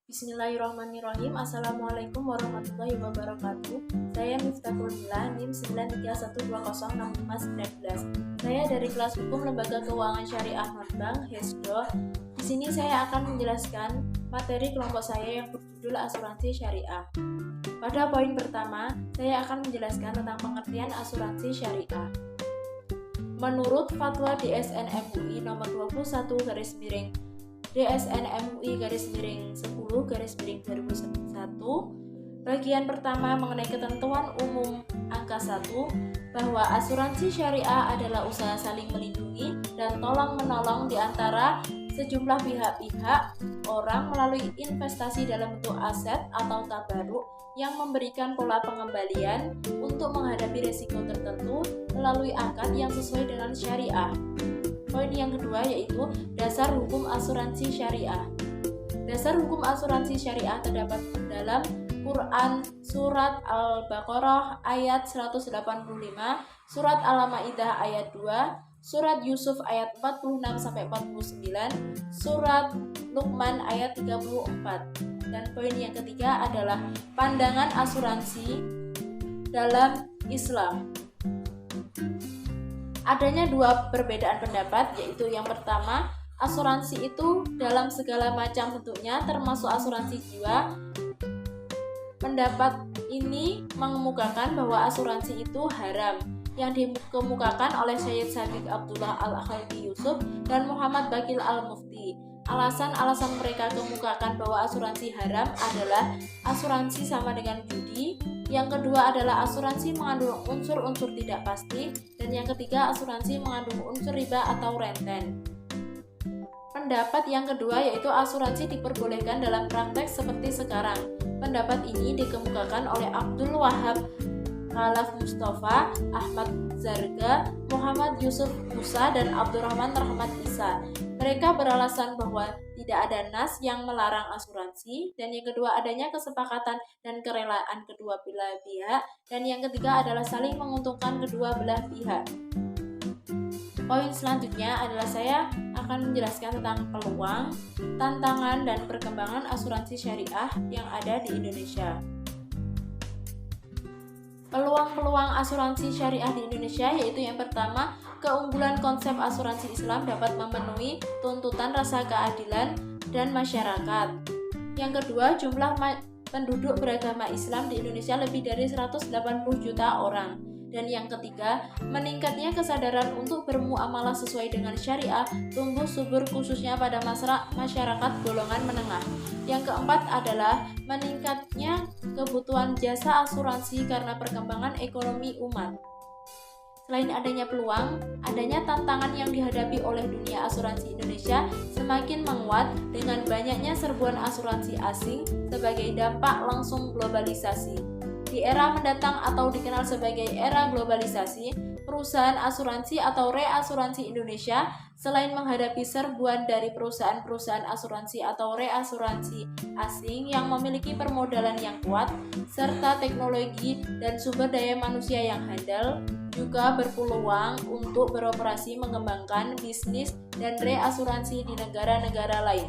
Bismillahirrahmanirrahim. Assalamualaikum warahmatullahi wabarakatuh. Saya Miftahul Mila, NIM 931206519. Saya dari kelas hukum Lembaga Keuangan Syariah Nonbank, HESDO. Di sini saya akan menjelaskan materi kelompok saya yang berjudul asuransi syariah. Pada poin pertama, saya akan menjelaskan tentang pengertian asuransi syariah. Menurut Fatwa DSN MUI nomor 21 DSN MUI /10/2001, bagian pertama mengenai ketentuan umum angka 1, bahwa asuransi syariah adalah usaha saling melindungi dan tolong-menolong di antara sejumlah pihak-pihak orang melalui investasi dalam bentuk aset atau tabaruk yang memberikan pola pengembalian untuk menghadapi risiko tertentu melalui akad yang sesuai dengan syariah. Poin yang kedua yaitu dasar hukum asuransi syariah. Dasar hukum asuransi syariah terdapat dalam Quran Surat Al-Baqarah ayat 185, Surat Al-Maidah ayat 2, Surat Yusuf ayat 46-49, Surat Luqman ayat 34. Dan poin yang ketiga adalah pandangan asuransi dalam Islam. Adanya dua perbedaan pendapat, yaitu yang pertama, asuransi itu dalam segala macam bentuknya termasuk asuransi jiwa. Pendapat ini mengemukakan bahwa asuransi itu haram, yang dikemukakan oleh Syed Sadiq Abdullah Al-Khalqi Yusuf dan Muhammad Bakil Al-Mufti. Alasan-alasan mereka kemukakan bahwa asuransi haram adalah asuransi sama dengan judi, yang kedua adalah asuransi mengandung unsur-unsur tidak pasti, dan yang ketiga asuransi mengandung unsur riba atau renten. Pendapat yang kedua yaitu asuransi diperbolehkan dalam praktek seperti sekarang. Pendapat ini dikemukakan oleh Abdul Wahab Khalaf Mustafa, Ahmad Zarga, Muhammad Yusuf Musa, dan Abdurrahman Rahmat Isa. Mereka beralasan bahwa tidak ada nas yang melarang asuransi, dan yang kedua adanya kesepakatan dan kerelaan kedua belah pihak, dan yang ketiga adalah saling menguntungkan kedua belah pihak. Poin selanjutnya adalah saya akan menjelaskan tentang peluang, tantangan, dan perkembangan asuransi syariah yang ada di Indonesia. Peluang-peluang asuransi syariah di Indonesia yaitu yang pertama, keunggulan konsep asuransi Islam dapat memenuhi tuntutan rasa keadilan dan masyarakat. Yang kedua, jumlah penduduk beragama Islam di Indonesia lebih dari 180 juta orang. Dan yang ketiga, meningkatnya kesadaran untuk bermuamalah sesuai dengan syariah tumbuh subur khususnya pada masyarakat golongan menengah. Yang keempat adalah meningkatnya kebutuhan jasa asuransi karena perkembangan ekonomi umat. Selain adanya peluang, adanya tantangan yang dihadapi oleh dunia asuransi Indonesia semakin menguat dengan banyaknya serbuan asuransi asing sebagai dampak langsung globalisasi. Di era mendatang atau dikenal sebagai era globalisasi, perusahaan asuransi atau reasuransi Indonesia selain menghadapi serbuan dari perusahaan-perusahaan asuransi atau reasuransi asing yang memiliki permodalan yang kuat, serta teknologi dan sumber daya manusia yang handal, juga berpeluang untuk beroperasi mengembangkan bisnis dan reasuransi di negara-negara lain.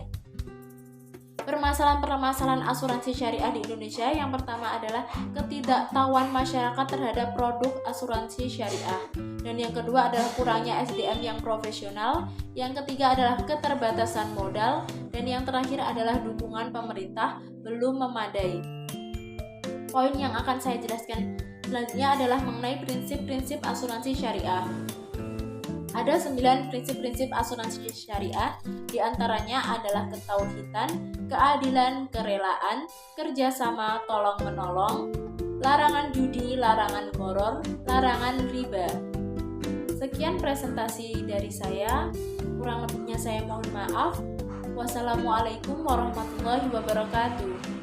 Permasalahan-permasalahan asuransi syariah di Indonesia yang pertama adalah ketidaktahuan masyarakat terhadap produk asuransi syariah, dan yang kedua adalah kurangnya SDM yang profesional, yang ketiga adalah keterbatasan modal, dan yang terakhir adalah dukungan pemerintah belum memadai. Poin yang akan saya jelaskan selanjutnya adalah mengenai prinsip-prinsip asuransi syariah. Ada 9 prinsip-prinsip asuransi syariah, diantaranya adalah ketauhidan, keadilan, kerelaan, kerjasama, tolong-menolong, larangan judi, larangan gharar, larangan riba. Sekian presentasi dari saya, kurang lebihnya saya mohon maaf. Wassalamualaikum warahmatullahi wabarakatuh.